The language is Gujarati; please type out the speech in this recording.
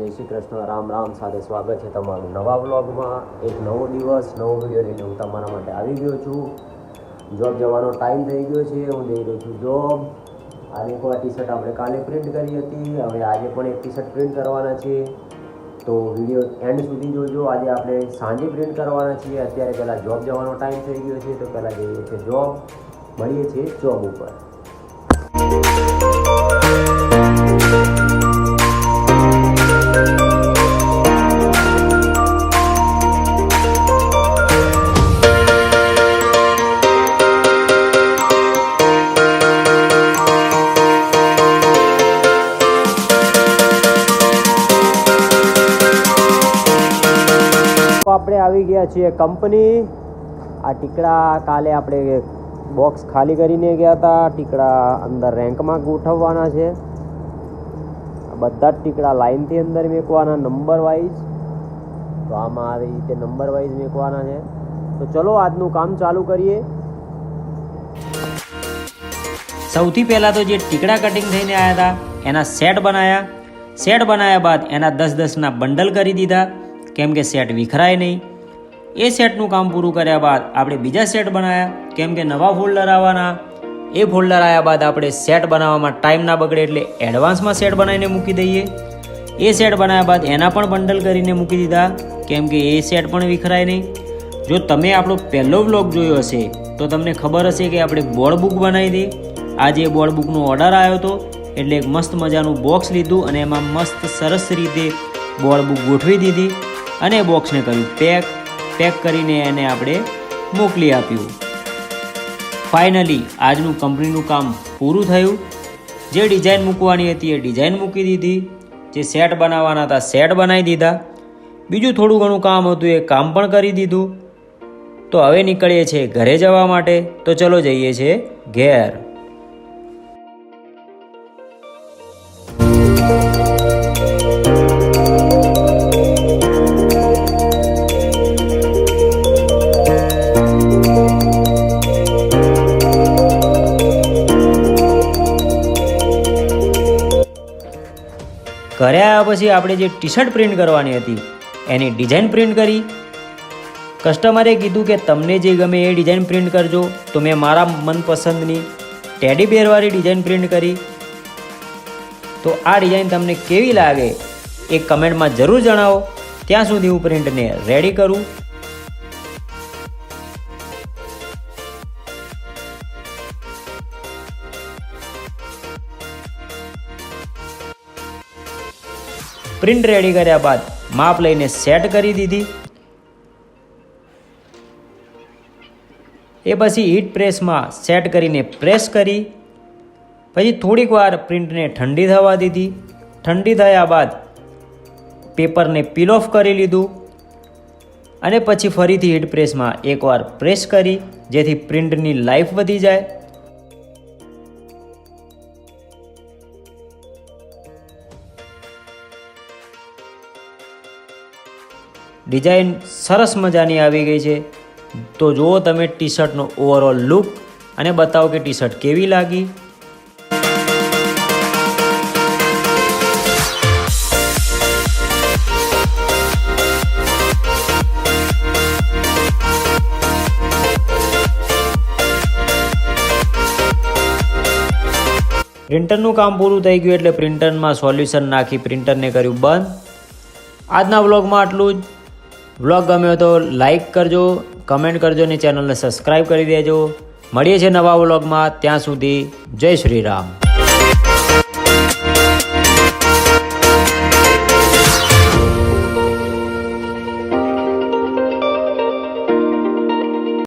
જય શ્રી કૃષ્ણ, રામ રામ સાથે સ્વાગત છે તમારું નવા વ્લોગમાં। એક નવો દિવસ નવો વિડીયો લઈને હું તમારા માટે આવી ગયો છું। જોબ જવાનો ટાઈમ થઈ ગયો છે, હું જઈ રહ્યો છું જોબ। આ એક ટી શર્ટ આપણે કાલે પ્રિન્ટ કરી હતી, હવે આજે પણ એક ટી શર્ટ પ્રિન્ટ કરવાના છે, તો વિડીયો એન્ડ સુધી જોજો। આજે આપણે સાંજે પ્રિન્ટ કરવાના છીએ, અત્યારે પહેલાં જોબ જવાનો ટાઈમ થઈ ગયો છે, તો પહેલાં જઈએ છીએ જોબ, મળીએ છીએ જોબ ઉપર। આપણે આવી ગયા છીએ કંપની। આ ટીકડા કાલે આપણે બોક્સ ખાલી કરીને ગયા હતા, ટીકડા અંદર રેન્કમાં ગોઠવવાના છે। બધા જ ટીકડા લાઇનથી અંદર મેકવાના નંબર વાઇઝ, તો આમાં આવી રીતે નંબર વાઇઝ મેકવાના છે। તો ચલો આજનું કામ ચાલુ કરીએ। સૌથી પહેલાં તો જે ટીકડા કટિંગ થઈને આવ્યા હતા એના સેટ બનાવ્યા બાદ એના 10-10ના બંડલ કરી દીધા, કેમ કે સેટ વિખરાય નહીં। એ સેટનું કામ પૂરું કર્યા બાદ આપણે બીજા સેટ બનાવ્યા, કેમ કે નવા ફોલ્ડર આવવાના। એ ફોલ્ડર આવ્યા બાદ આપણે સેટ બનાવવામાં ટાઈમ ના બગડે એટલે એડવાન્સમાં સેટ બનાવીને મૂકી દઈએ। એ સેટ બનાવ્યા બાદ એના પણ બંડલ કરીને મૂકી દીધા, કેમ કે એ સેટ પણ વિખરાય નહીં। જો તમે આપણો પહેલો વ્લોગ જોયો હશે તો તમને ખબર હશે કે આપણે બોર્ડ બુક બનાવી હતી। આજે બોર્ડ બુકનો ઓર્ડર આવ્યો હતો, એટલે એક મસ્ત મજાનું બોક્સ લીધું અને એમાં મસ્ત સરસ રીતે બોર્ડ બુક ગોઠવી દીધી અને બોક્સને કર્યું પેક કરીને એને આપણે મોકલી આપ્યું। ફાઇનલી આજનું કંપનીનું કામ પૂરું થયું। જે ડિઝાઇન મૂકવાની હતી એ ડિઝાઇન મૂકી દીધી, જે સેટ બનાવવાના હતા સેટ બનાવી દીધા, બીજું થોડું ઘણું કામ હતું એ કામ પણ કરી દીધું। તો હવે નીકળીએ છીએ ઘરે જવા માટે, તો ચલો જઈએ છીએ ઘેર। ઘરે આવ્યા પછી આપણે જે ટી શર્ટ પ્રિન્ટ કરવાની હતી એની ડિઝાઇન પ્રિન્ટ કરી। કસ્ટમરે કીધું કે તમને જે ગમે એ ડિઝાઇન પ્રિન્ટ કરજો, તો મેં મારા મનપસંદની ટેડી બેરવાળી ડિઝાઇન પ્રિન્ટ કરી। તો આ ડિઝાઇન તમને કેવી લાગે એ કમેન્ટમાં જરૂર જણાવો। ત્યાં સુધી હું પ્રિન્ટને રેડી કરું। પ્રિન્ટ રેડી કર્યા બાદ માપ લઈને સેટ કરી દીધી। એ પછી હીટ પ્રેસમાં સેટ કરીને પ્રેસ કરી, પછી થોડીક વાર પ્રિન્ટને ઠંડી થવા દીધી। ઠંડી થયા બાદ પેપરને પીલ ઓફ કરી લીધું અને પછી ફરીથી હીટ પ્રેસમાં એકવાર પ્રેસ કરી, જેથી પ્રિન્ટની લાઈફ વધી જાય। ડિઝાઇન સરસ મજાની આવી ગઈ છે। તો જુઓ તમે ટી શર્ટનો ઓવરઓલ લુક અને બતાવો કે ટી શર્ટ કેવી લાગી। પ્રિન્ટરનું કામ પૂરું થઈ ગયું એટલે પ્રિન્ટરમાં સોલ્યુશન નાખી પ્રિન્ટરને કર્યું બંધ। આજના વ્લોગમાં આટલું જ। વ્લોગ ગમ્યો તો લાઈક કરજો, કમેન્ટ કરજો અને ચેનલને સબસ્ક્રાઈબ કરી દેજો। મળીએ છીએ નવા વ્લોગમાં, ત્યાં સુધી જય શ્રી રામ।